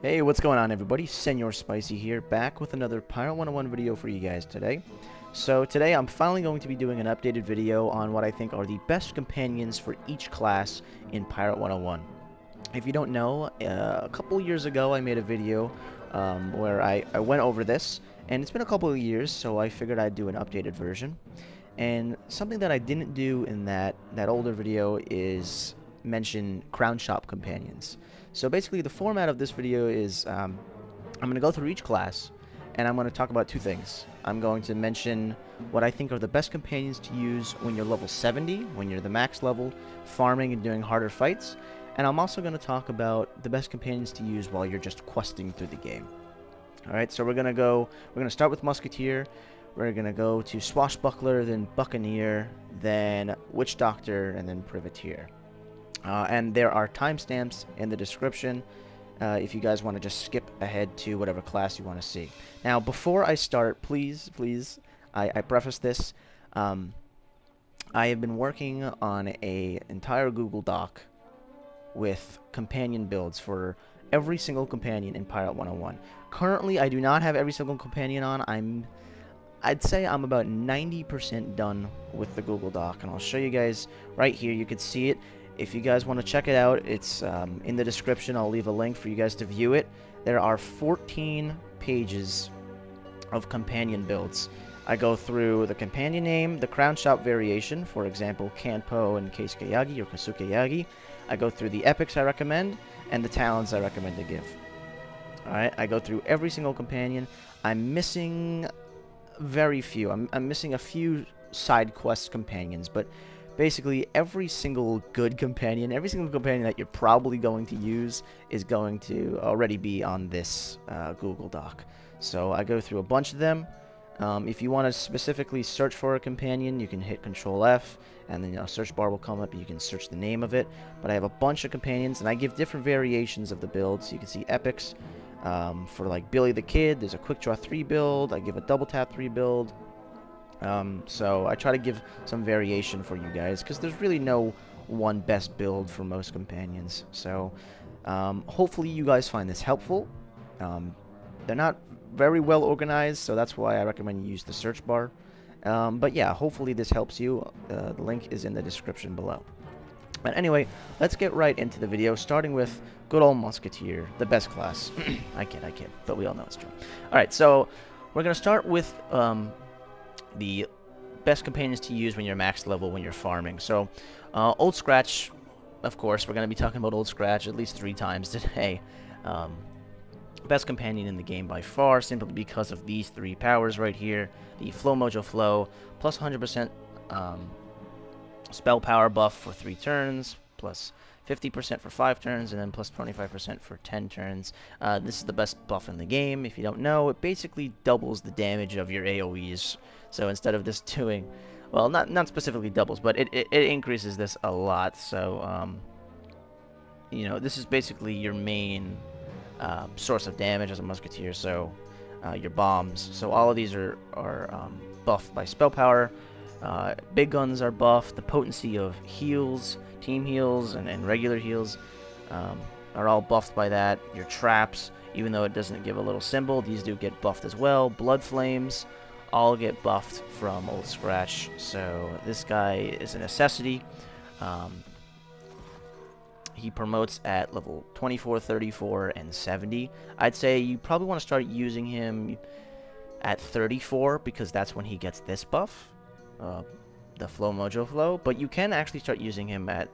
Hey, what's going on everybody? Senor Spicy here, back with another Pirate 101 video for you guys today. So today I'm finally going to be doing an updated video on what I think are the best companions for each class in Pirate 101. If you don't know, a couple years ago I made a video where I went over this, and it's been a couple of years, so I figured I'd do an updated version. And something that I didn't do in that older video is mention crown shop companions. So basically the format of this video is I'm going to go through each class and I'm going to talk about two things. I'm going to mention what I think are the best companions to use when you're level 70, when you're the max level, farming and doing harder fights. And I'm also going to talk about the best companions to use while you're just questing through the game. Alright, so we're going to start with Musketeer. We're going to go to Swashbuckler, then Buccaneer, then Witchdoctor, and then Privateer. And there are timestamps in the description if you guys want to just skip ahead to whatever class you want to see. Now, before I start, please, I preface this. I have been working on an entire Google Doc with companion builds for every single companion in Pirate 101. Currently, I do not have every single companion on. I'd say I'm about 90% done with the Google Doc, and I'll show you guys right here. You can see it. If you guys want to check it out, it's in the description. I'll leave a link for you guys to view it. There are 14 pages of companion builds. I go through the companion name, the crown shop variation, for example, Kanpo and Keisuke Yagi or Kasuke Yagi. I go through the epics I recommend, and the talents I recommend to give. Alright, I go through every single companion. I'm missing very few. I'm missing a few side quest companions, but basically every single good companion, every single companion that you're probably going to use is going to already be on this Google Doc. So I go through a bunch of them. If you want to specifically search for a companion, you can hit Control F, and then a search bar will come up and you can search the name of it. But I have a bunch of companions, and I give different variations of the builds. You can see epics. For like Billy the Kid, there's a quick draw 3 build. I give a double tap 3 build. So I try to give some variation for you guys, because there's really no one best build for most companions. So hopefully you guys find this helpful. They're not very well organized, so that's why I recommend you use the search bar. But yeah, hopefully this helps you. The link is in the description below. But anyway, let's get right into the video, starting with good old Musketeer, the best class. I kid, but we all know it's true. Alright, so we're going to start with the best companions to use when you're max level, when you're farming. So, Old Scratch, of course, we're going to be talking about Old Scratch at least 3 times today. Best companion in the game by far, simply because of these 3 powers right here. The Flow Mojo Flow, plus 100% spell power buff for 3 turns, plus 50% for 5 turns, and then plus 25% for 10 turns. This is the best buff in the game. If you don't know, it basically doubles the damage of your AoEs. So instead of just doing, well, not specifically doubles, but it increases this a lot. So, you know, this is basically your main source of damage as a Musketeer. So, your bombs. So all of these are buffed by spell power. Big guns are buffed. The potency of heals, team heals, and regular heals are all buffed by that. Your traps, even though it doesn't give a little symbol, these do get buffed as well. Blood flames all get buffed from Old Scratch. So this guy is a necessity. He promotes at level 24, 34, and 70. I'd say you probably want to start using him at 34, because that's when he gets this buff. The Flow Mojo Flow, but you can actually start using him at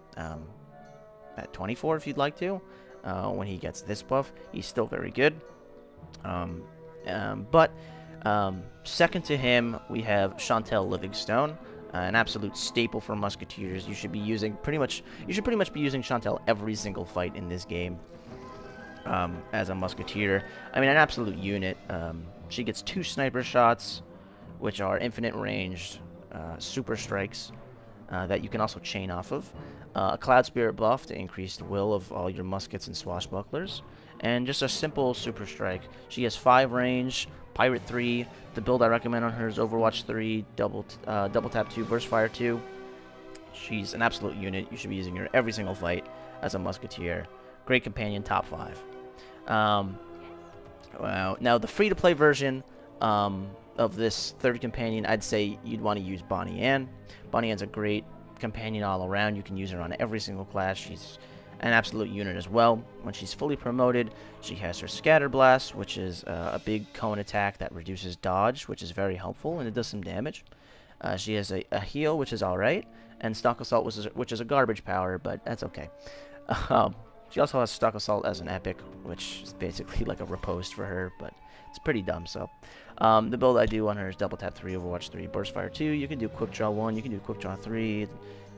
24 if you'd like to. When he gets this buff, he's still very good. But second to him, we have Chantel Livingstone, an absolute staple for Musketeers. You should be using pretty much be using Chantel every single fight in this game. As a Musketeer, I mean, an absolute unit. She gets 2 sniper shots, which are infinite ranged super strikes that you can also chain off of. A Cloud Spirit buff to increase the will of all your muskets and swashbucklers. And just a simple super strike. She has 5 range, Pirate 3. The build I recommend on her is Overwatch 3, double tap 2, burst fire 2. She's an absolute unit. You should be using her every single fight as a Musketeer. Great companion, top 5. Um, well, now the free-to-play version of this third companion, I'd say you'd want to use Bonnie Ann. Bonnie Ann's a great companion all around. You can use her on every single class. She's an absolute unit as well. When she's fully promoted, she has her Scatter Blast, which is a big cone attack that reduces dodge, which is very helpful, and it does some damage. She has a heal, which is alright, and Stock Assault, which is a garbage power, but that's okay. She also has Stock Assault as an epic, which is basically like a riposte for her, but it's pretty dumb, so. The build I do on her is Double Tap 3, Overwatch 3, Burst Fire 2. You can do Quick Draw 1, you can do Quick Draw 3. It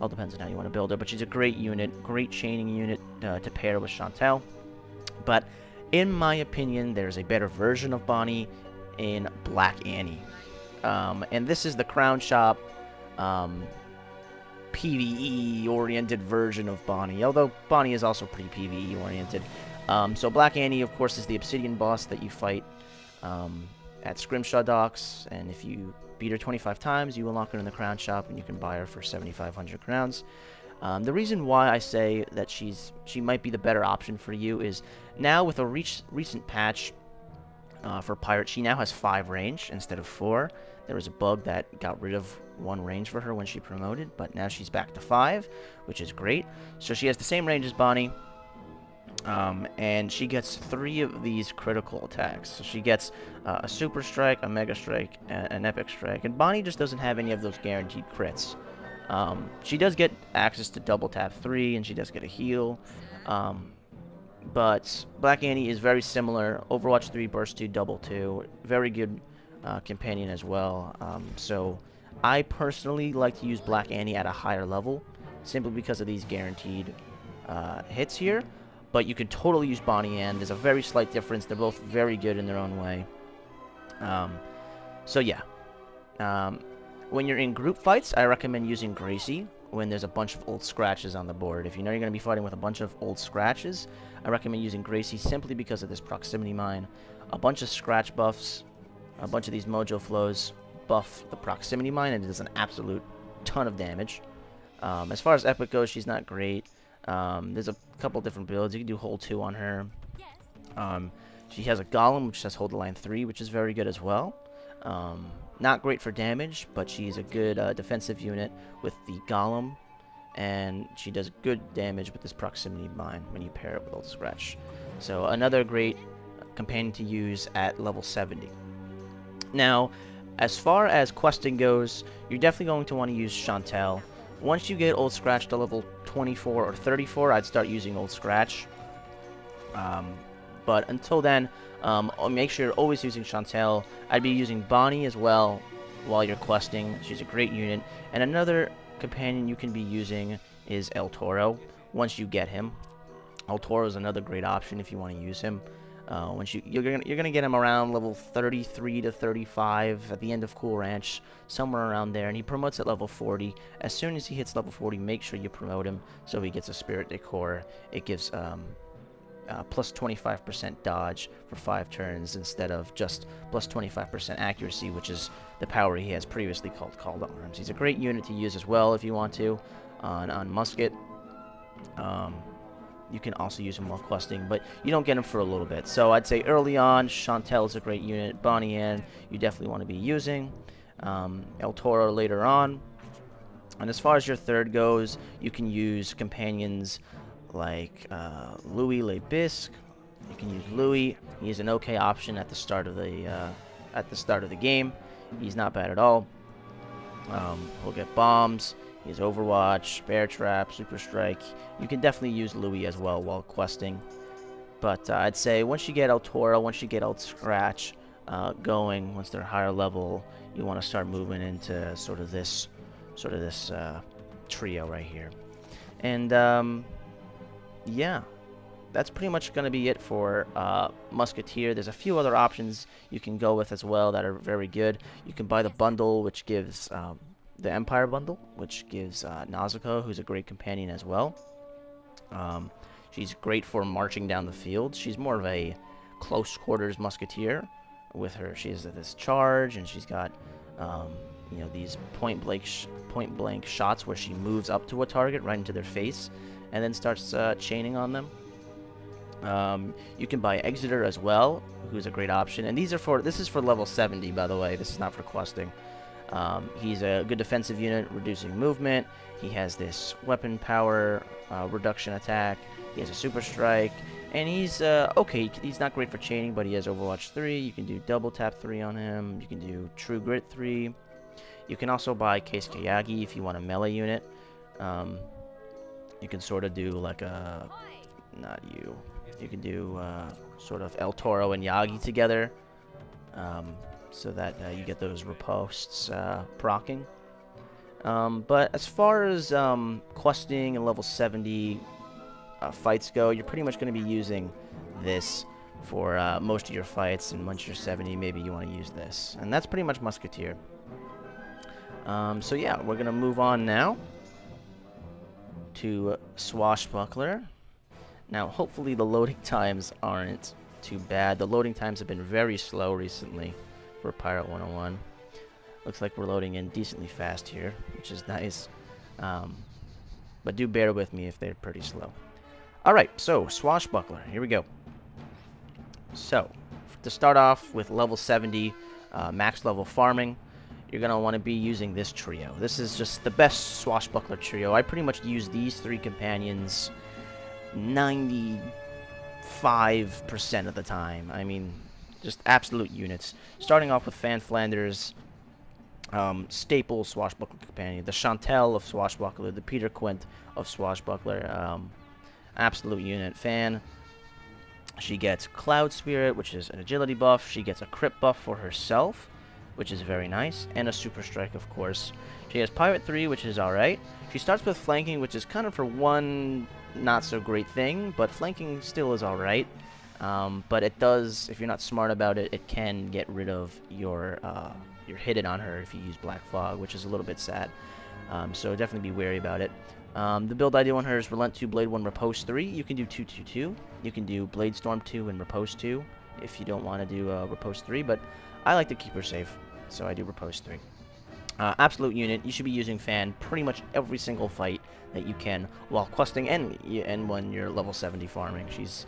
all depends on how you want to build her, but she's a great unit, great chaining unit to pair with Chantel. But in my opinion, there's a better version of Bonnie in Black Annie. And this is the Crown Shop PvE-oriented version of Bonnie, although Bonnie is also pretty PvE-oriented. So Black Annie, of course, is the Obsidian boss that you fight at Scrimshaw Docks, and if you beat her 25 times, you unlock her in the Crown Shop, and you can buy her for 7,500 crowns. The reason why I say that she might be the better option for you is now with a recent patch for Pirate, she now has 5 range instead of 4. There was a bug that got rid of 1 range for her when she promoted, but now she's back to 5, which is great. So she has the same range as Bonnie, and she gets 3 of these critical attacks. So she gets a Super Strike, a Mega Strike, and an Epic Strike, and Bonnie just doesn't have any of those guaranteed crits. She does get access to Double Tap 3, and she does get a heal, but Black Annie is very similar. Overwatch 3, Burst 2, Double 2, very good companion as well. So I personally like to use Black Annie at a higher level, simply because of these guaranteed hits here. But you can totally use Bonnie Ann. There's a very slight difference. They're both very good in their own way. So yeah. When you're in group fights, I recommend using Gracie when there's a bunch of old scratches on the board. If you know you're going to be fighting with a bunch of old scratches, I recommend using Gracie simply because of this proximity mine. A bunch of scratch buffs, a bunch of these mojo flows buff the proximity mine, and it does an absolute ton of damage. As far as Epic goes, she's not great. There's a couple different builds. You can do Hold 2 on her. She has a Golem, which has Hold the Line 3, which is very good as well. Not great for damage, but she's a good defensive unit with the Golem, and she does good damage with this proximity mine when you pair it with Old Scratch. So another great companion to use at level 70. Now, as far as questing goes, you're definitely going to want to use Chantel. Once you get Old Scratch to level 24 or 34, I'd start using Old Scratch. But until then, make sure you're always using Chantel. I'd be using Bonnie as well while you're questing. She's a great unit. And another companion you can be using is El Toro once you get him. El Toro is another great option if you want to use him. Once you're gonna get him around level 33 to 35 at the end of Cool Ranch, somewhere around there, and he promotes at level 40. As soon as he hits level 40, make sure you promote him so he gets a Spirit Decor. It gives plus 25% dodge for 5 turns instead of just plus 25% accuracy, which is the power he has previously called Arms. He's a great unit to use as well if you want to on Musket. You can also use him while questing, but you don't get him for a little bit. So I'd say early on, Chantel is a great unit. Bonnie Ann, you definitely want to be using. El Toro later on. And as far as your third goes, you can use companions like Louis Le Bisque. You can use Louis. He's an okay option at the start of the game. He's not bad at all. He'll get bombs. He has Overwatch, Bear Trap, Super Strike. You can definitely use Louis as well while questing. But I'd say once you get El Toro, once you get El Scratch going, once they're higher level, you want to start moving into sort of this trio right here. And yeah, that's pretty much going to be it for Musketeer. There's a few other options you can go with as well that are very good. You can buy the bundle, which gives the Empire bundle, which gives Nazuko, who's a great companion as well. She's great for marching down the field. She's more of a close quarters Musketeer. With her, she has this charge, and she's got you know, these point blank shots where she moves up to a target right into their face, and then starts chaining on them. You can buy Exeter as well, who's a great option. And this is for level 70, by the way. This is not for questing. He's a good defensive unit, reducing movement. He has this weapon power reduction attack. He has a super strike, and he's okay. He's not great for chaining, but he has Overwatch 3. You can do double tap 3 on him. You can do True Grit 3. You can also buy Keisuke Yagi if you want a melee unit. You can sort of do like a You can do sort of El Toro and Yagi together, so that you get those riposts proccing. But as far as questing and level 70 fights go, you're pretty much going to be using this for most of your fights, and once you're 70, maybe you want to use this. And that's pretty much Musketeer. So yeah, we're going to move on now to Swashbuckler. Now, hopefully the loading times aren't too bad. The loading times have been very slow recently for Pirate101. Looks like we're loading in decently fast here, which is nice. But do bear with me if they're pretty slow. Alright, so Swashbuckler, here we go. So, to start off with level 70 max level farming, you're going to want to be using this trio. This is just the best Swashbuckler trio. I pretty much use these three companions 95% of the time. I mean, just absolute units. Starting off with Fan Flanders, staple Swashbuckler companion, the Chantel of Swashbuckler, the Peter Quint of Swashbuckler, absolute unit. Fan, she gets Cloud Spirit, which is an agility buff. She gets a crit buff for herself, which is very nice, and a super strike, of course. She has Pirate 3, which is alright. She starts with flanking, which is kind of for one not so great thing, but flanking still is alright. But it does, if you're not smart about it, it can get rid of your hidden on her if you use Black Fog, which is a little bit sad. So definitely be wary about it. The build I do on her is Relent 2, Blade 1, Repose 3. You can do 2-2-2. You can do Blade Storm 2 and Repose 2 if you don't want to do Repose 3, but I like to keep her safe, so I do Repose 3. Absolute unit. You should be using Fan pretty much every single fight that you can while questing and when you're level 70 farming. She's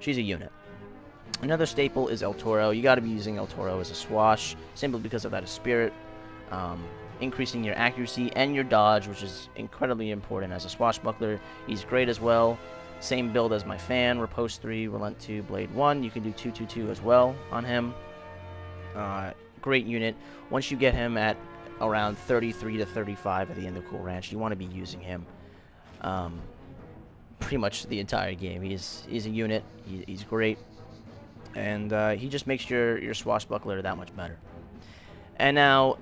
a unit. Another staple is El Toro. You got to be using El Toro as a swash, simply because of that spirit. Increasing your accuracy and your dodge, which is incredibly important as a Swashbuckler. He's great as well. Same build as my Fan, Repose 3, Relent 2, Blade 1. You can do 2-2-2 as well on him. Great unit. Once you get him at around 33 to 35 at the end of Cool Ranch, you want to be using him pretty much the entire game. He's a unit. He's great. And he just makes your Swashbuckler that much better. And now,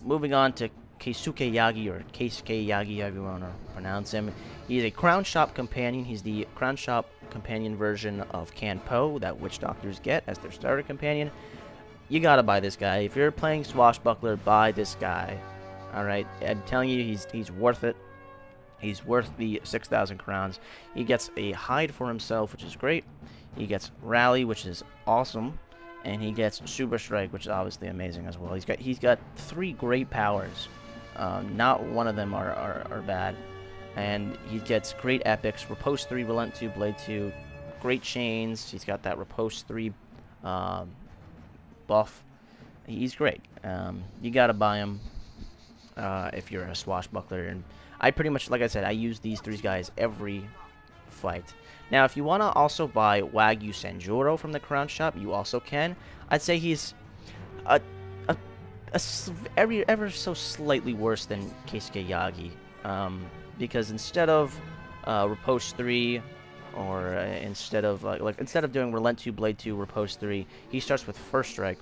moving on to Keisuke Yagi, or Keisuke Yagi, however you want to pronounce him. He's a Crown Shop companion. He's the Crown Shop companion version of Kanpo that Witchdoctors get as their starter companion. You gotta buy this guy. If you're playing Swashbuckler, buy this guy. Alright, I'm telling you, he's worth it. He's worth the 6,000 crowns. He gets a hide for himself, which is great. He gets Rally, which is awesome. And he gets Super Strike, which is obviously amazing as well. He's got 3 great powers. Not one of them are bad. And he gets great epics. Repose 3, Relent 2, Blade 2. Great chains. He's got that Repose 3 buff. He's great. You gotta buy him if you're a Swashbuckler. And I pretty much, like I said, I use these 3 guys every fight. Now, if you want to also buy Wagyu Sanjuro from the Crown Shop, you also can. I'd say he's ever so slightly worse than Keisuke Yagi, because instead of Repose 3, or instead of instead of doing Relent 2, Blade 2, Repose 3, he starts with First Strike.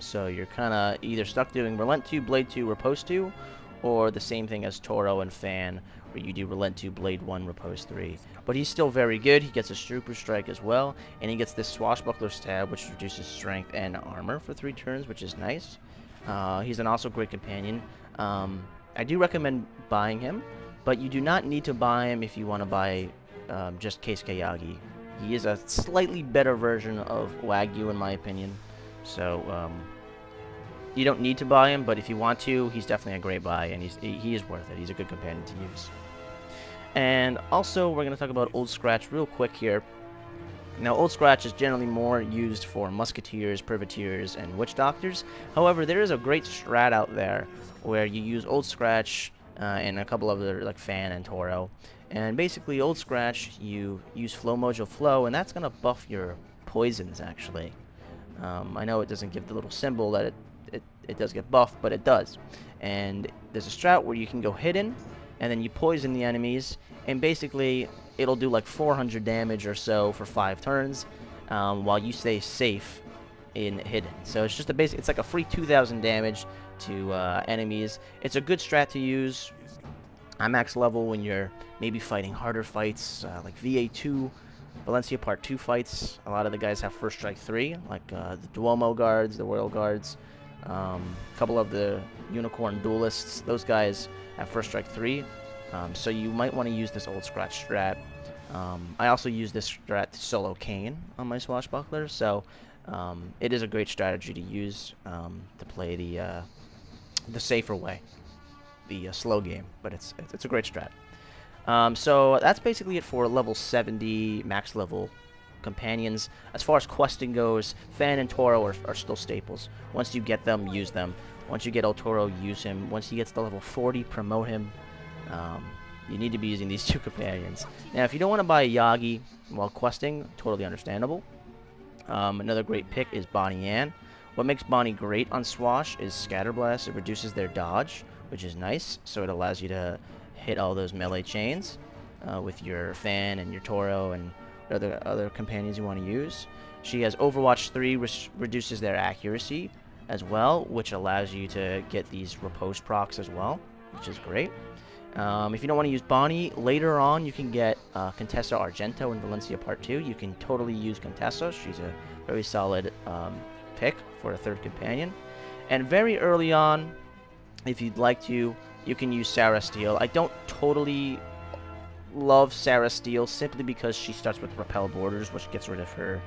So you're kind of either stuck doing Relent 2, Blade 2, Repose 2, or the same thing as Toro and Fan, where you do Relent 2, Blade 1, Repose 3. But he's still very good. He gets a Super Strike as well, and he gets this Swashbuckler Stab, which reduces strength and armor for 3 turns, which is nice. He's an also great companion. I do recommend buying him, but you do not need to buy him if you want to buy just Keisuke Yagi. He is a slightly better version of Wagyu, in my opinion. So, you don't need to buy him, but if you want to, he's definitely a great buy, and he is worth it. He's a good companion to use. And also, we're going to talk about Old Scratch real quick here. Now, Old Scratch is generally more used for Musketeers, Privateers, and Witchdoctors. However, there is a great strat out there where you use Old Scratch and a couple other, like Fan and Toro. And basically, Old Scratch, you use Flow Mojo Flow, and that's going to buff your poisons, actually. I know it doesn't give the little symbol that it does get buffed, but it does. And there's a strat where you can go hidden, and then you poison the enemies, and basically it'll do like 400 damage or so for 5 turns, while you stay safe in hidden. So it's just a basic, it's like a free 2,000 damage to enemies. It's a good strat to use on max level when you're maybe fighting harder fights, like VA2, Valencia Part 2 fights. A lot of the guys have First Strike 3, like the Duomo guards, the Royal guards, a couple of the Unicorn duelists. Those guys have First Strike 3, so you might want to use this Old Scratch strat. I also use this strat to solo Kane on my Swashbuckler, so it is a great strategy to use to play the safer way, the slow game, but it's a great strat. So that's basically it for level 70 max level companions. As far as questing goes, Fan and Toro are still staples. Once you get them, use them. Once you get El Toro, use him. Once he gets to level 40, promote him. You need to be using these 2 companions. Now, if you don't want to buy a Yagi while questing, totally understandable. Another great pick is Bonnie Ann. What makes Bonnie great on Swash is Scatterblast. It reduces their dodge, which is nice, so it allows you to hit all those melee chains with your Fan and your Toro and other companions you want to use. She has Overwatch 3, which reduces their accuracy as well, which allows you to get these Repose procs as well, which is great. If you don't want to use Bonnie, later on you can get Contessa Argento in Valencia Part 2. You can totally use Contessa. She's a very solid pick for a 3rd companion. And very early on, if you'd like to, you can use Sarah Steele. I don't totally love Sarah Steele simply because she starts with Repel Borders, which gets rid of her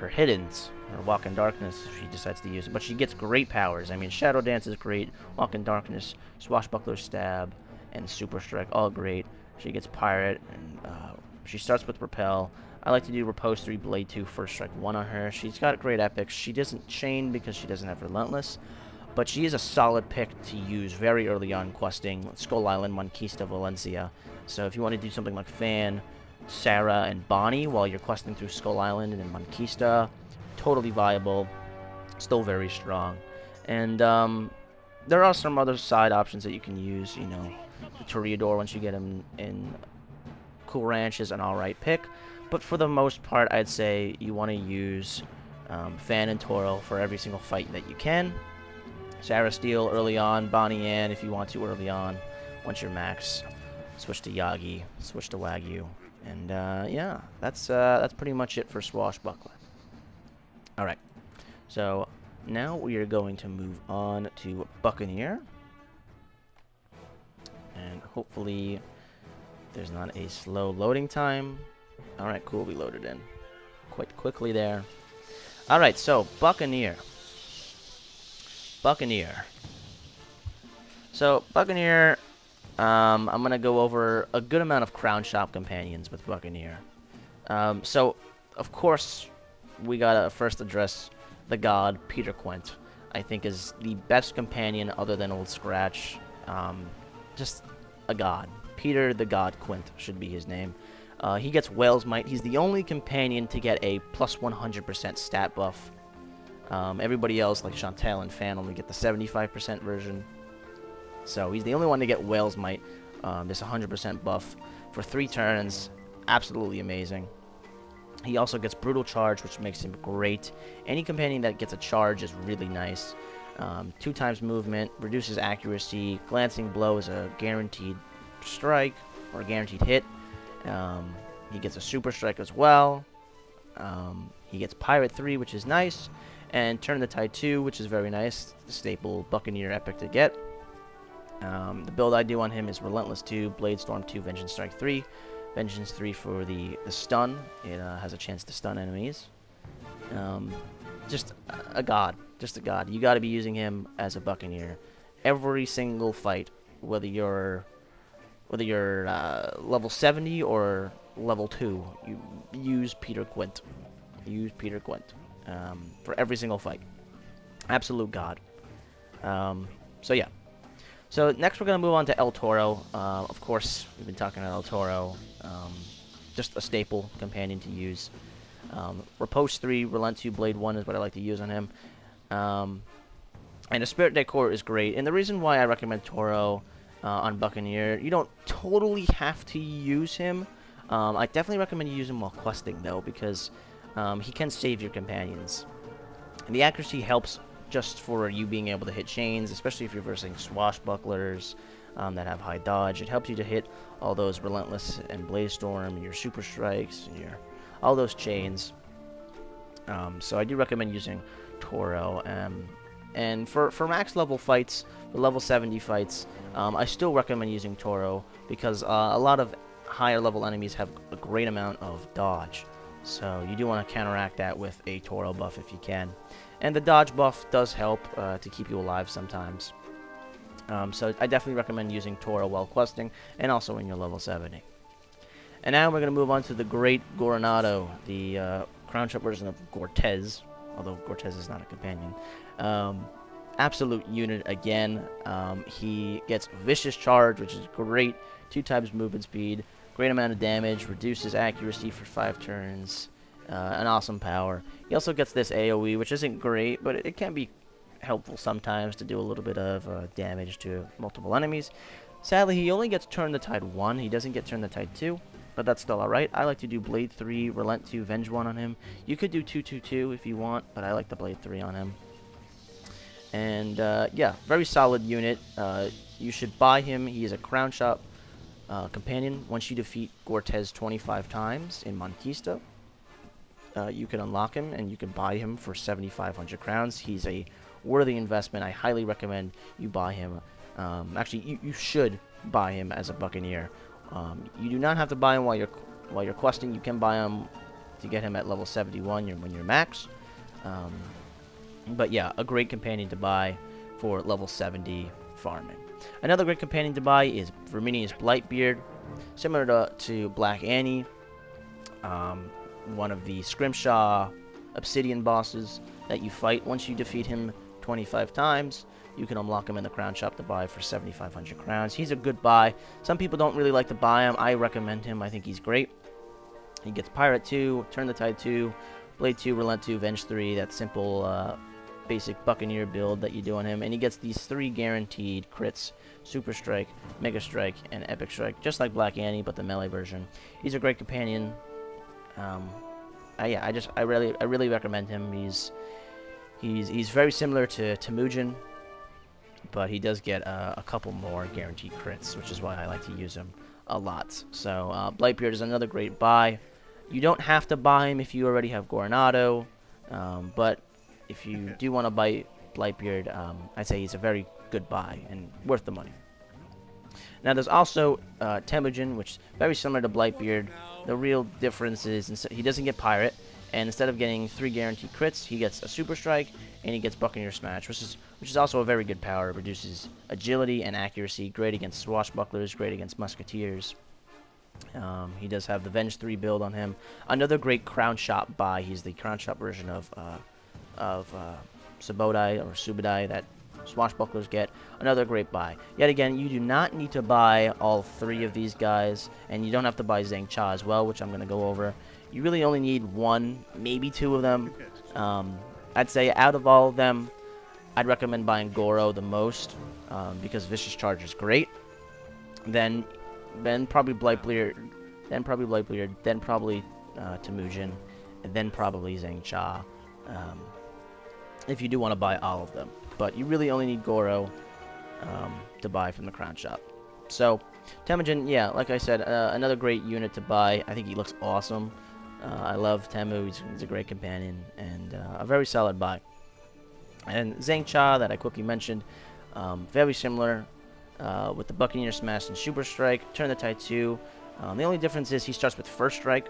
hiddens, or Walk in Darkness, if she decides to use it. But she gets great powers. I mean, Shadow Dance is great, Walk in Darkness, Swashbuckler Stab, and Super Strike, all great. She gets Pirate, and she starts with Repel. I like to do Repose 3, Blade 2, First Strike 1 on her. She's got great epics. She doesn't chain because she doesn't have Relentless, but she is a solid pick to use very early on questing Skull Island, Monquista, Valencia. So if you want to do something like Fan, Sarah, and Bonnie while you're questing through Skull Island and Monquista, totally viable, still very strong. And there are some other side options that you can use. You know, the Toreador, once you get him in Cool Ranch, is an alright pick. But for the most part, I'd say you want to use Fan and Toro for every single fight that you can. Sarah Steele early on, Bonnie Ann if you want to early on. Once you're max, switch to Yagi, switch to Wagyu, and yeah, that's pretty much it for Swashbuckler. All right, so now we are going to move on to Buccaneer, and hopefully there's not a slow loading time. All right, cool, we loaded in quite quickly there. All right, so Buccaneer. So Buccaneer, I'm going to go over a good amount of Crown Shop companions with Buccaneer. So, of course, we got to first address the god, Peter Quint. I think is the best companion other than Old Scratch. Just a god. Peter the God Quint should be his name. He gets Whale's Might. He's the only companion to get a plus 100% stat buff. Everybody else, like Chantal and Fan, only get the 75% version. So he's the only one to get Whale's Might, this 100% buff for 3 turns. Absolutely amazing. He also gets Brutal Charge, which makes him great. Any companion that gets a charge is really nice. 2 times movement, reduces accuracy. Glancing Blow is a guaranteed strike, or a guaranteed hit. He gets a Super Strike as well. He gets Pirate 3, which is nice. And Turn the Tide 2, which is very nice. The staple Buccaneer epic to get. The build I do on him is Relentless 2, Blade Storm 2, Vengeance Strike 3. Vengeance 3 for the stun. It has a chance to stun enemies. Just a god. Just a god. You got to be using him as a Buccaneer. Every single fight, whether you're whether you're level 70 or level 2, you use Peter Quint. Use Peter Quint for every single fight. Absolute god. So yeah. So next we're going to move on to El Toro. Of course, we've been talking about El Toro. Just a staple companion to use. Repose 3, Relent 2, Blade 1 is what I like to use on him. And the Spirit Decor is great. And the reason why I recommend Toro on Buccaneer, you don't totally have to use him. I definitely recommend you use him while questing, though, because he can save your companions. And the accuracy helps just for you being able to hit chains, especially if you're versing Swashbucklers that have high dodge. It helps you to hit all those Relentless and Blaze Storm, and your Super Strikes, and all those chains. So I do recommend using Toro. And for max level fights, for level 70 fights, I still recommend using Toro because a lot of higher level enemies have a great amount of dodge. So you do want to counteract that with a Toro buff if you can. And the dodge buff does help to keep you alive sometimes. So I definitely recommend using Toro while questing and also when you're level 70. And now we're going to move on to the Great Goronado, the Crown Shop version of Gortez, although Gortez is not a companion. Absolute unit again. He gets Vicious Charge, which is great. 2 times movement speed, great amount of damage, reduces accuracy for 5 turns, an awesome power. He also gets this AoE, which isn't great, but it can be helpful sometimes to do a little bit of damage to multiple enemies. Sadly, he only gets Turn the Tide 1. He doesn't get Turn the Tide 2, but that's still alright. I like to do Blade 3, Relent 2, Venge 1 on him. You could do 2-2-2 if you want, but I like the Blade 3 on him. And yeah, very solid unit. You should buy him. He is a Crown Shop companion. Once you defeat Gortez 25 times in Monquista, you can unlock him and you can buy him for 7,500 crowns. He's a worthy investment. I highly recommend you buy him. Actually, you should buy him as a Buccaneer. You do not have to buy him while you're questing. You can buy him to get him at level 71 when you're max. But yeah, a great companion to buy for level 70 farming. Another great companion to buy is Verminius Blightbeard, similar to Black Annie, one of the Scrimshaw Obsidian bosses that you fight. Once you defeat him 25 times, you can unlock him in the Crown Shop to buy for 7,500 crowns. He's a good buy. Some people don't really like to buy him. I recommend him. I think he's great. He gets Pirate 2, Turn the Tide 2, Blade 2, Relent 2, Venge 3, that simple basic Buccaneer build that you do on him. And he gets these 3 guaranteed crits: Super Strike, Mega Strike, and Epic Strike, just like Black Annie, but the melee version. He's a great companion. Yeah, I really recommend him. He's very similar to Temujin, but he does get a couple more guaranteed crits, which is why I like to use him a lot. So Blightbeard is another great buy. You don't have to buy him if you already have Goronado, but if you do want to buy Blightbeard, I'd say he's a very good buy and worth the money. Now there's also Temujin, which is very similar to Blightbeard. The real difference is he doesn't get Pirate, and instead of getting 3 guaranteed crits, he gets a Super Strike and he gets Buccaneer Smash, which is also a very good power. It reduces agility and accuracy, great against Swashbucklers, great against Musketeers. He does have the Venge 3 build on him. Another great Crown Shop buy. He's the Crown Shop version of Subodai or Subodai that Swashbucklers get. Another great buy. Yet again, you do not need to buy all 3 of these guys, and you don't have to buy Zhang Cha as well, which I'm going to go over. You really only need 1, maybe 2 of them. I'd say out of all of them, I'd recommend buying Goro the most, because Vicious Charge is great. Then probably Blightbeard, then probably Temujin, and then probably Zhang Cha, if you do want to buy all of them. But you really only need Goro to buy from the Crown Shop. So Temujin, yeah, like I said, another great unit to buy. I think he looks awesome. I love Temu. He's a great companion and a very solid buy. And Zhang Cha, that I quickly mentioned, very similar with the Buccaneer Smash and Super Strike. Turn the Tide 2. The only difference is he starts with First Strike.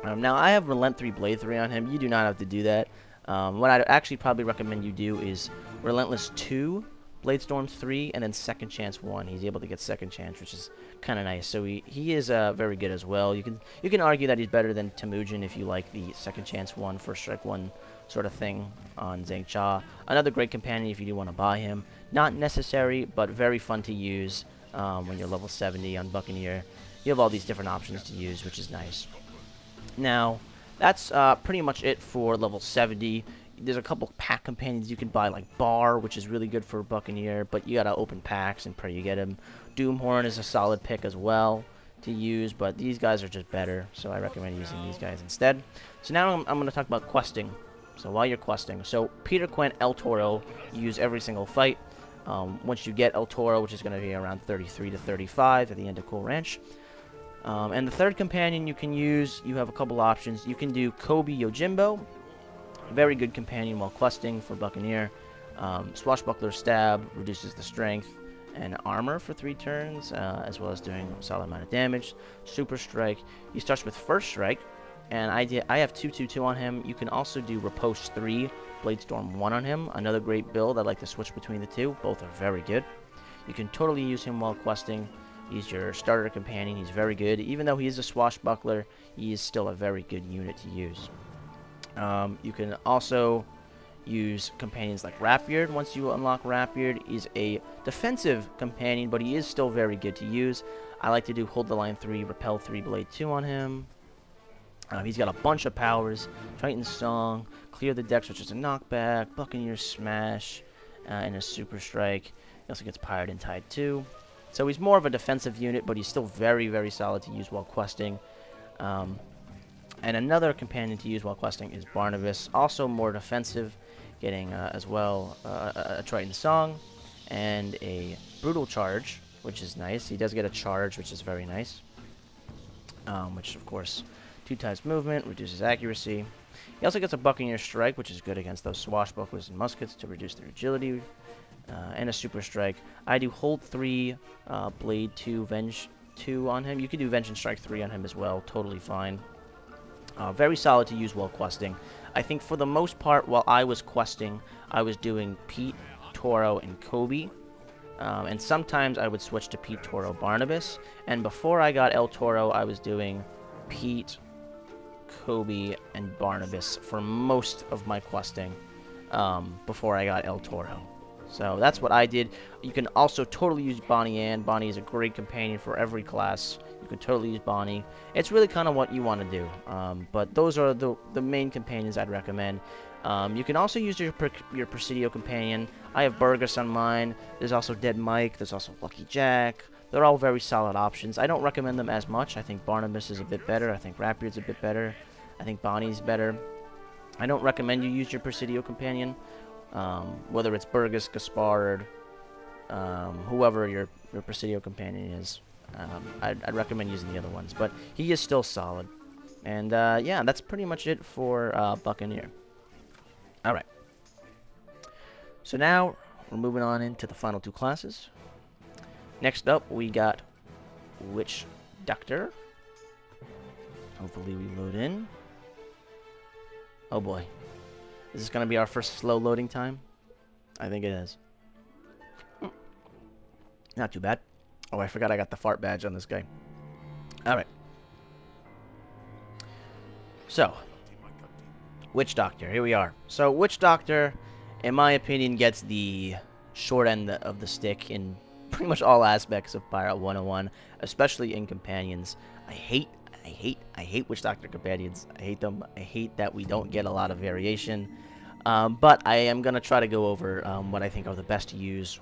Now, I have Relent 3, Blade 3 on him. You do not have to do that. What I'd actually probably recommend you do is Relentless 2, Blade Storm 3, and then Second Chance 1. He's able to get Second Chance, which is kind of nice. So he is very good as well. You can argue that he's better than Temujin if you like the Second Chance 1, First Strike 1 sort of thing on Zhang Cha. Another great companion if you do want to buy him. Not necessary, but very fun to use when you're level 70 on Buccaneer. You have all these different options to use, which is nice. Now, that's pretty much it for level 70. There's a couple pack companions you can buy, like Bar, which is really good for Buccaneer, but you gotta open packs and pray you get him. Doomhorn is a solid pick as well to use, but these guys are just better, so I recommend using these guys instead. So now I'm going to talk about questing. So while you're questing, so Peter Quint, El Toro, you use every single fight. Once you get El Toro, which is going to be around 33 to 35 at the end of Cool Ranch. And the third companion you can use, you have a couple options. You can do Kobe Yojimbo, very good companion while questing for Buccaneer. Swashbuckler Stab reduces the strength and armor for 3 turns, as well as doing a solid amount of damage. Super Strike, he starts with First Strike, and I have 2/2/2 on him. You can also do Riposte 3, Blade Storm 1 on him. Another great build. I like to switch between the two. Both are very good. You can totally use him while questing. He's your starter companion. He's very good. Even though he is a Swashbuckler, he is still a very good unit to use. You can also use companions like Rapbeard. Once you unlock Rapbeard, he's a defensive companion, but he is still very good to use. I like to do Hold the Line 3, Repel 3, Blade 2 on him. He's got a bunch of powers. Triton's Song, Clear the Decks, which is a knockback, Buccaneer Smash, and a Super Strike. He also gets Pirate and Tide 2. So he's more of a defensive unit, but he's still very, very solid to use while questing. And another companion to use while questing is Barnabas, also more defensive, getting as well a Triton Song and a Brutal Charge, which is nice. He does get a charge, which is very nice. Which, of course, 2 times movement, reduces accuracy. He also gets a Buccaneer Strike, which is good against those Swashbucklers and Muskets to reduce their agility. And a Super Strike. I do Hold 3, Blade 2, Venge 2 on him. You can do Venge and Strike 3 on him as well. Totally fine. Very solid to use while questing. I think for the most part, while I was questing, I was doing Pete, Toro, and Kobe. And sometimes I would switch to Pete, Toro, Barnabas. And before I got El Toro, I was doing Pete, Kobe, and Barnabas for most of my questing before I got El Toro. So that's what I did. You can also totally use Bonnie Ann. Bonnie is a great companion for every class. You can totally use Bonnie. It's really kind of what you want to do. But those are the main companions I'd recommend. You can also use your Presidio companion. I have Burgess on mine. There's also Dead Mike. There's also Lucky Jack. They're all very solid options. I don't recommend them as much. I think Barnabas is a bit better. I think Rapbeard's a bit better. I think Bonnie's better. I don't recommend you use your Presidio companion. Whether it's Burgess, Gaspard, whoever your Presidio companion is. I'd recommend using the other ones, but he is still solid. And yeah, that's pretty much it for Buccaneer. Alright. So now, we're moving on into the final 2 classes. Next up, we got Witchdoctor. Hopefully we load in. Oh boy. Is this going to be our first slow loading time? I think it is. Not too bad. Oh, I forgot I got the fart badge on this guy. Alright. So, Witchdoctor. Here we are. So, Witchdoctor, in my opinion, gets the short end of the stick in pretty much all aspects of Pirate 101, especially in companions. I hate Witchdoctor companions. I hate them. I hate that we don't get a lot of variation. But I am going to try to go over what I think are the best to use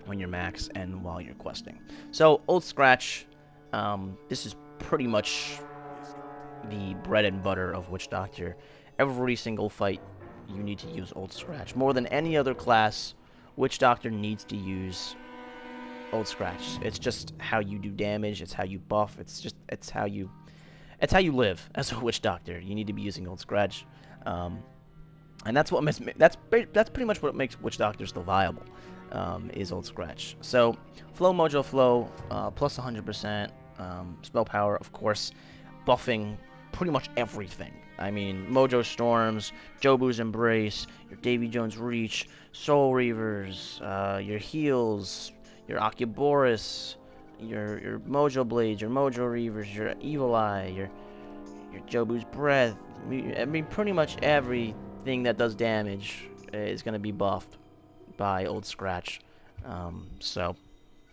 when you're max and while you're questing. So, Old Scratch, this is pretty much the bread and butter of Witchdoctor. Every single fight, you need to use Old Scratch. More than any other class, Witchdoctor needs to use Old Scratch. It's just how you do damage. It's how you buff. It's how you live as a Witchdoctor. You need to be using Old Scratch, and that's pretty much what makes Witchdoctor still viable. Is Old Scratch. So Flow Mojo Flow plus 100%. Spell power, of course, buffing pretty much everything. I mean, Mojo Storms, Jobu's Embrace, your Davy Jones Reach, Soul Reavers, your Heals, your Akiboris, your Mojo Blades, your Mojo Reavers, your Evil Eye, your Jobu's Breath. I mean, pretty much everything that does damage is going to be buffed by Old Scratch. So,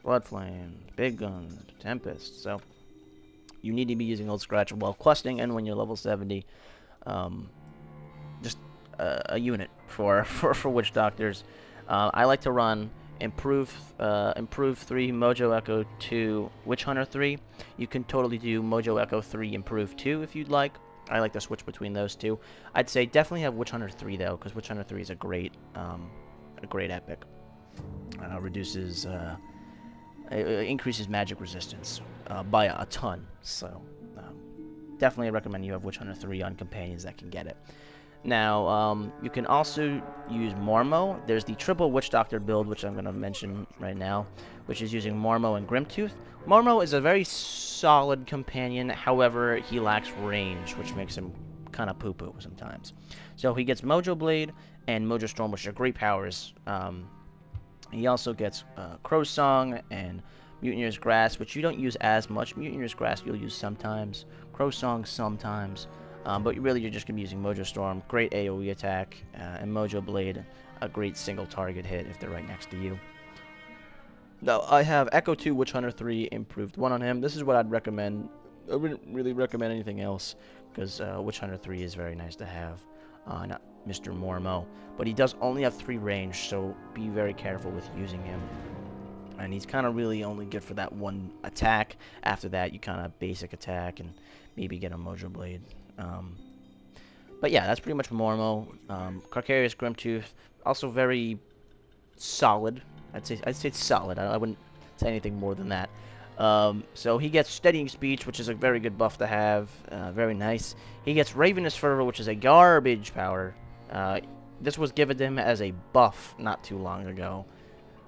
Blood Flame, Big Gun, Tempest. So, you need to be using Old Scratch while questing and when you're level 70. Just a unit for Witchdoctors. I like to run Improve 3, Mojo Echo 2, Witch Hunter 3. You can totally do Mojo Echo 3, Improve 2 if you'd like. I like to switch between those two. I'd say definitely have Witch Hunter 3 though, because Witch Hunter 3 is a great epic. Reduces, increases magic resistance by a ton. So definitely recommend you have Witch Hunter 3 on companions that can get it. Now, you can also use Mormo. There's the triple Witchdoctor build, which I'm going to mention right now, which is using Mormo and Grimtooth. Mormo is a very solid companion, however, he lacks range, which makes him kind of poo-poo sometimes. So he gets Mojo Blade and Mojo Storm, which are great powers. He also gets Crow's Song and Mutineer's Grasp, which you don't use as much. Mutineer's Grasp you'll use sometimes, Crow's Song sometimes. But really, you're just going to be using Mojo Storm, great AoE attack, and Mojo Blade, a great single target hit if they're right next to you. Now, I have Echo 2, Witch Hunter 3, Improved 1 on him. This is what I'd recommend. I wouldn't really recommend anything else, because Witch Hunter 3 is very nice to have, not Mr. Mormo. But he does only have 3 range, so be very careful with using him. And he's kind of really only good for that one attack. After that, you kind of basic attack and maybe get a Mojo Blade. But yeah, that's pretty much Mormo. Carcarius Grimtooth, also very solid. I'd say it's solid. I wouldn't say anything more than that. So he gets Steadying Speech, which is a very good buff to have. Very nice. He gets Ravenous Fervor, which is a garbage power. This was given to him as a buff not too long ago.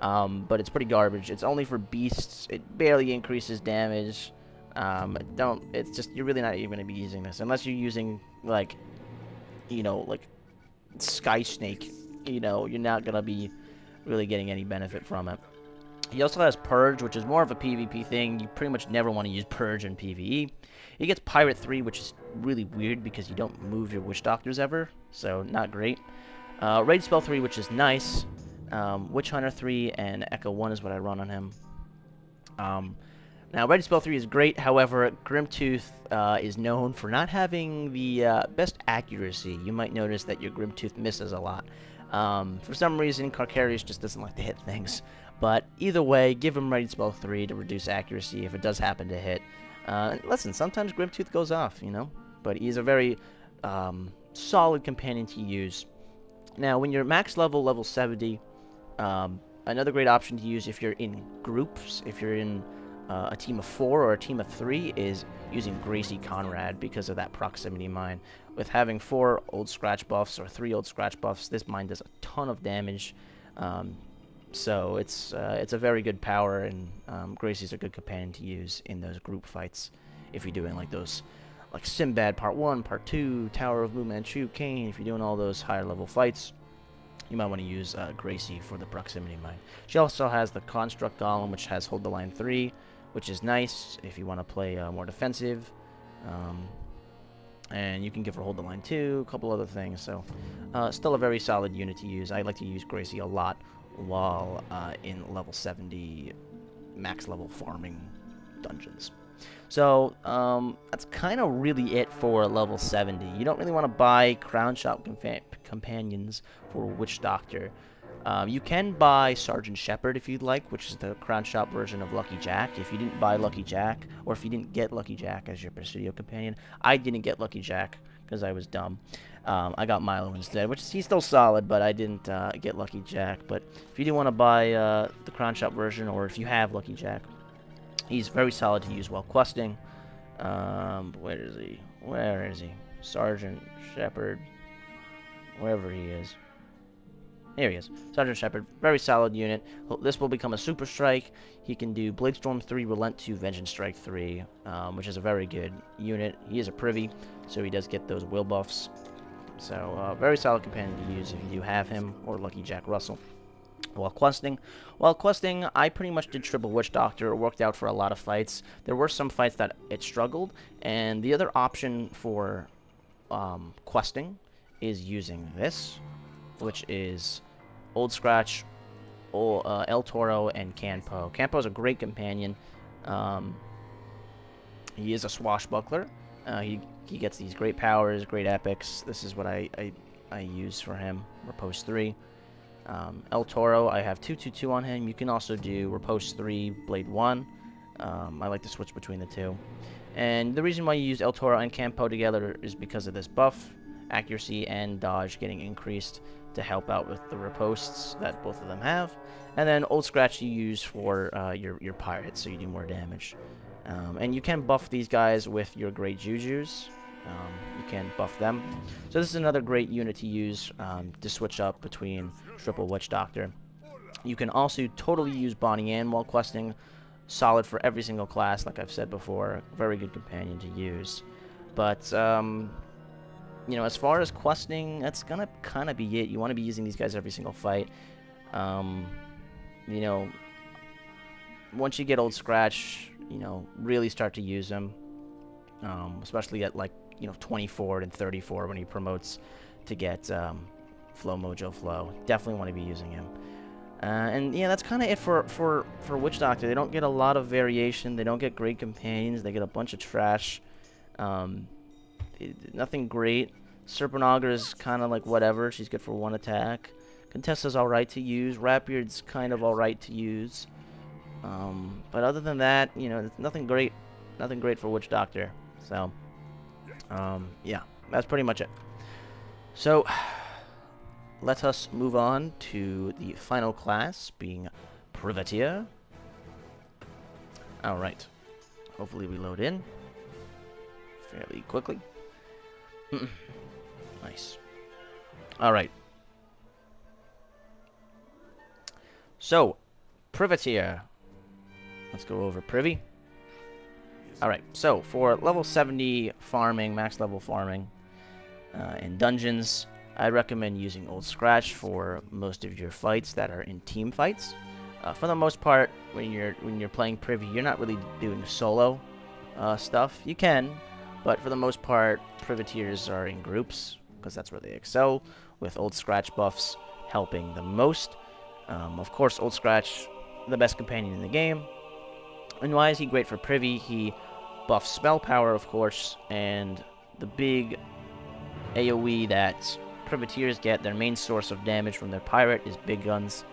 But it's pretty garbage. It's only for beasts. It barely increases damage. It's just, you're really not even going to be using this. Unless you're using, like, you know, like, Sky Snake. You know, you're not going to be really getting any benefit from it. He also has Purge, which is more of a PvP thing. You pretty much never want to use Purge in PvE. He gets Pirate 3, which is really weird because you don't move your Witchdoctors ever. So, not great. Raid Spell 3, which is nice. Witch Hunter 3 and Echo 1 is what I run on him. Now, Ready Spell 3 is great, however, Grimtooth is known for not having the best accuracy. You might notice that your Grimtooth misses a lot. For some reason, Carcarius just doesn't like to hit things. But either way, give him Ready Spell 3 to reduce accuracy if it does happen to hit. Listen, sometimes Grimtooth goes off, you know? But he's a very solid companion to use. Now, when you're max level 70, another great option to use if you're in groups, if you're in a team of 4 or a team of 3, is using Gracie Conrad because of that proximity mine. With having 4 Old Scratch buffs or 3 Old Scratch buffs, this mine does a ton of damage. So it's a very good power, and Gracie's a good companion to use in those group fights if you're doing like those, like Sinbad Part 1, Part 2, Tower of Fu Manchu, Kane. If you're doing all those higher level fights, you might want to use Gracie for the proximity mine. She also has the Construct Golem, which has Hold the Line 3, which is nice if you want to play more defensive. And you can give her Hold the Line 2, a couple other things. So still a very solid unit to use. I like to use Gracie a lot while in level 70 max level farming dungeons. So that's kind of really it for level 70. You don't really want to buy Crown Shop companions for Witchdoctor. You can buy Sergeant Shepherd if you'd like, which is the Crown Shop version of Lucky Jack. If you didn't buy Lucky Jack, or if you didn't get Lucky Jack as your Presidio companion. I didn't get Lucky Jack because I was dumb. I got Milo instead, which he's still solid, but I didn't get Lucky Jack. But if you do want to buy the Crown Shop version, or if you have Lucky Jack, he's very solid to use while questing. Where is he? Where is he? Sergeant Shepherd. Wherever he is. Here he is. Sergeant Shepard, very solid unit. This will become a super strike. He can do Bladestorm 3, Relent 2, Vengeance Strike 3, which is a very good unit. He is a privy, so he does get those will buffs. So, very solid companion to use if you do have him, or Lucky Jack Russell. While questing, I pretty much did triple Witchdoctor. It worked out for a lot of fights. There were some fights that it struggled, and the other option for questing is using this, which is Old Scratch, El Toro, and Canpo. Canpo is a great companion. He is a swashbuckler. He gets these great powers, great epics. This is what I use for him. Riposte 3. El Toro, I have 2/2/2 on him. You can also do Riposte 3, Blade 1. I like to switch between the two. And the reason why you use El Toro and Campo together is because of this buff. Accuracy and dodge getting increased to help out with the ripostes that both of them have. And then Old Scratch you use for your pirates, so you do more damage. And you can buff these guys with your great Jujus. You can buff them. So this is another great unit to use to switch up between triple Witchdoctor. You can also totally use Bonnie Ann while questing. Solid for every single class, like I've said before. Very good companion to use. But, you know, as far as questing, that's going to kind of be it. You want to be using these guys every single fight. You know, once you get Old Scratch, you know, really start to use them. Especially at, like, you know, 24 and 34 when he promotes to get Flow Mojo Flow. Definitely want to be using him. And yeah, that's kind of it for Witchdoctor. They don't get a lot of variation. They don't get great companions. They get a bunch of trash. Nothing great. Serpent is kind of like whatever. She's good for one attack. Contessa's alright to use. Rapbeard's kind of alright to use. But other than that, you know, nothing great. Nothing great for Witchdoctor. So, yeah, that's pretty much it. So, let us move on to the final class, being Privateer. Alright. Hopefully we load in fairly quickly. Nice. Alright. So, Privateer. Let's go over Privy. Alright, so for level 70 farming, max level farming, in dungeons, I recommend using Old Scratch for most of your fights that are in team fights. For the most part, when you're playing Privy, you're not really doing solo stuff. You can, but for the most part, Privateers are in groups, because that's where they excel, with Old Scratch buffs helping the most. Of course, Old Scratch, the best companion in the game. And why is he great for Privy? He buffs spell power, of course, and the big AoE that Privateers get, their main source of damage from their pirate, is big guns.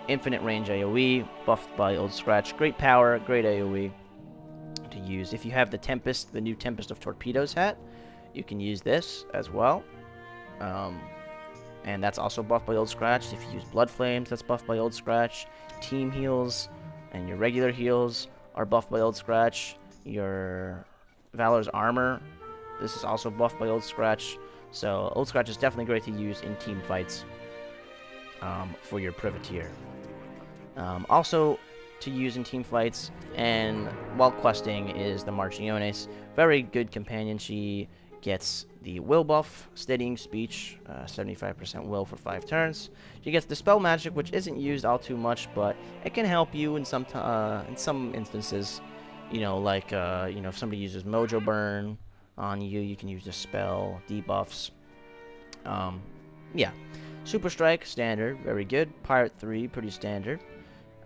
Infinite range AoE, buffed by Old Scratch. Great power, great AoE to use. If you have the Tempest, the new Tempest of Torpedoes hat, you can use this as well. And that's also buffed by Old Scratch. If you use Blood Flames, that's buffed by Old Scratch. Team heals and your regular heals are buffed by Old Scratch. Your Valor's armor, this is also buffed by Old Scratch. So Old Scratch is definitely great to use in team fights for your Privateer. Also to use in team fights and while questing is the Marchiones. Very good companion. She gets the will buff, steadying speech, 75% will for 5 turns. She gets Dispel Magic, which isn't used all too much, but it can help you in some instances. You know, like you know, if somebody uses Mojo Burn on you, you can use Dispel, debuffs. Yeah, Super Strike, standard, very good. Pirate 3, pretty standard.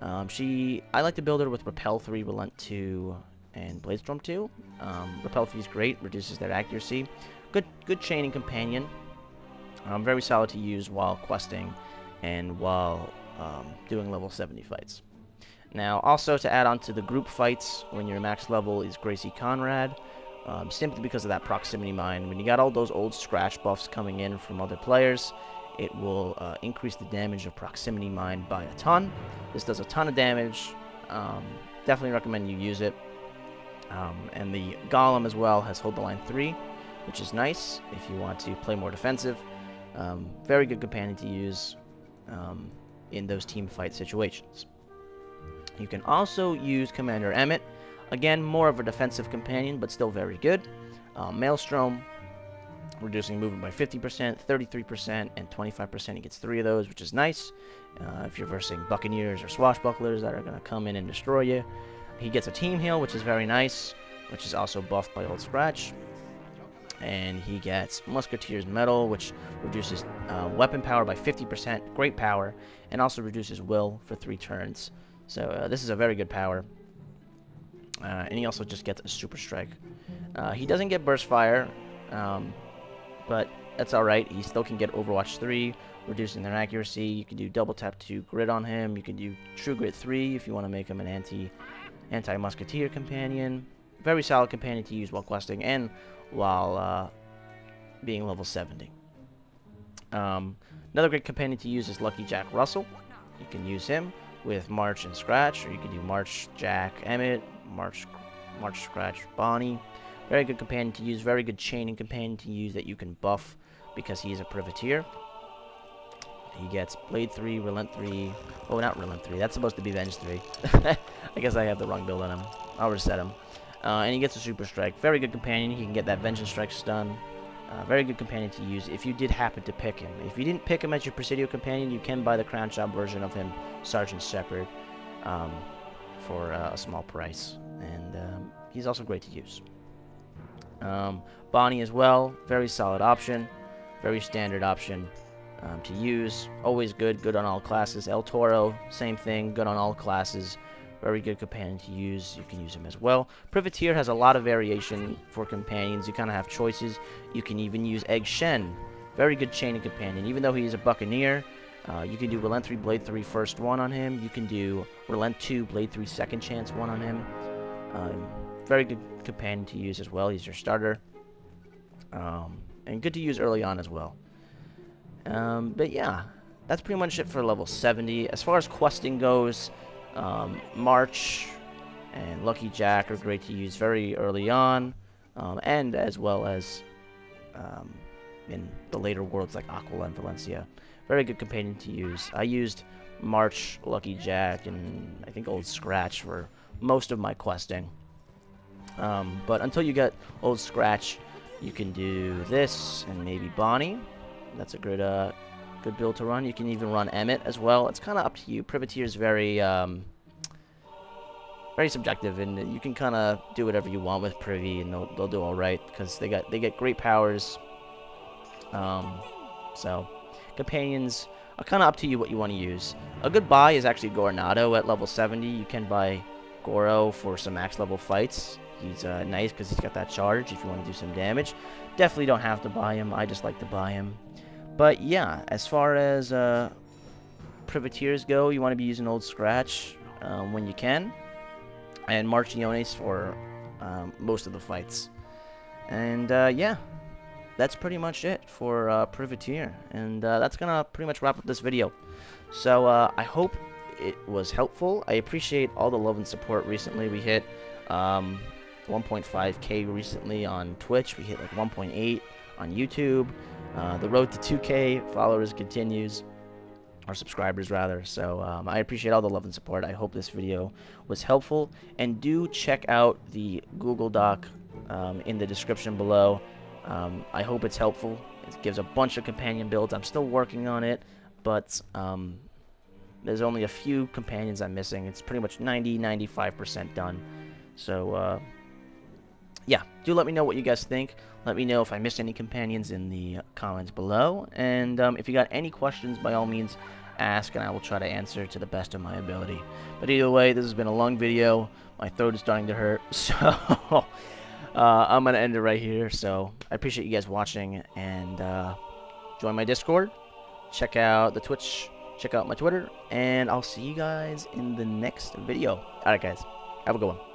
I like to build her with Repel 3, Relent 2, and Bladestorm 2. Repel 3 is great, reduces their accuracy. Good chaining companion. Very solid to use while questing and while doing level 70 fights. Now, also to add on to the group fights when you're max level is Gracie Conrad. Simply because of that proximity mine. When you got all those Old Scratch buffs coming in from other players, it will increase the damage of proximity mine by a ton. This does a ton of damage. Definitely recommend you use it. And the Golem as well has Hold the Line 3, which is nice if you want to play more defensive. Very good companion to use in those team fight situations. You can also use Commander Emmett. Again, more of a defensive companion, but still very good. Maelstrom, reducing movement by 50%, 33%, and 25%. He gets 3 of those, which is nice. If you're versing Buccaneers or Swashbucklers that are going to come in and destroy you. He gets a team heal, which is very nice, which is also buffed by Old Scratch. And he gets Musketeer's Medal, which reduces weapon power by 50%, great power, and also reduces will for 3 turns. So this is a very good power. And he also just gets a Super Strike. He doesn't get Burst Fire, but that's alright. He still can get Overwatch 3, reducing their accuracy. You can do double tap 2 grit on him. You can do True Grit 3 if you want to make him an anti-Musketeer companion. Very solid companion to use while questing and while being level 70. Another great companion to use is Lucky Jack Russell. You can use him with March and Scratch, or you can do March, Jack, Emmett, March, Scratch, Bonnie. Very good companion to use, very good chaining companion to use that you can buff because he is a Privateer. He gets Blade 3, Relent 3. Oh, not Relent 3. That's supposed to be Venge 3. I guess I have the wrong build on him. I'll reset him. And he gets a Super Strike. Very good companion. He can get that Vengeance Strike stun. Very good companion to use if you did happen to pick him. If you didn't pick him as your Presidio companion, you can buy the Crown Shop version of him, Sergeant Shepard, for a small price. And he's also great to use. Bonnie as well. Very solid option. Very standard option to use. Always good. Good on all classes. El Toro, same thing. Good on all classes. Very good companion to use. You can use him as well. Privateer has a lot of variation for companions. You kind of have choices. You can even use Egg Shen. Very good chaining companion. Even though he's a Buccaneer, you can do Relent 3, Blade 3, first 1 on him. You can do Relent 2, Blade 3, second chance 1 on him. Very good companion to use as well. He's your starter. And good to use early on as well. But yeah, that's pretty much it for level 70. As far as questing goes, March and Lucky Jack are great to use very early on, and as well as in the later worlds like Aquila and Valencia. Very good companion to use. I used March, Lucky Jack, and I think Old Scratch for most of my questing. But until you get Old Scratch, you can do this and maybe Bonnie. That's a good good build to run. You can even run Emmett as well. It's kind of up to you. Privateer is very very subjective, and you can kind of do whatever you want with Privy, and they'll do all right because they get great powers. So companions are kind of up to you what you want to use. A good buy is actually Goronado at level 70. You can buy Goro for some max level fights. He's nice because he's got that charge if you want to do some damage. Definitely don't have to buy him. I just like to buy him. But yeah, as far as Privateers go, you want to be using Old Scratch when you can. And Marchiones for most of the fights. And yeah, that's pretty much it for Privateer. And that's going to pretty much wrap up this video. So I hope it was helpful. I appreciate all the love and support recently. We hit 1.5K recently on Twitch. We hit like 1.8 on YouTube. The road to 2K followers continues, or subscribers rather. So I appreciate all the love and support. I hope this video was helpful, and do check out the Google Doc in the description below. I hope it's helpful. It gives a bunch of companion builds. I'm still working on it, but there's only a few companions I'm missing. It's pretty much 90-95% done. So yeah, do let me know what you guys think. Let me know if I missed any companions in the comments below. And if you got any questions, by all means, ask, and I will try to answer to the best of my ability. But either way, this has been a long video. My throat is starting to hurt, so I'm going to end it right here. So I appreciate you guys watching, and join my Discord. Check out the Twitch. Check out my Twitter, and I'll see you guys in the next video. Alright, guys. Have a good one.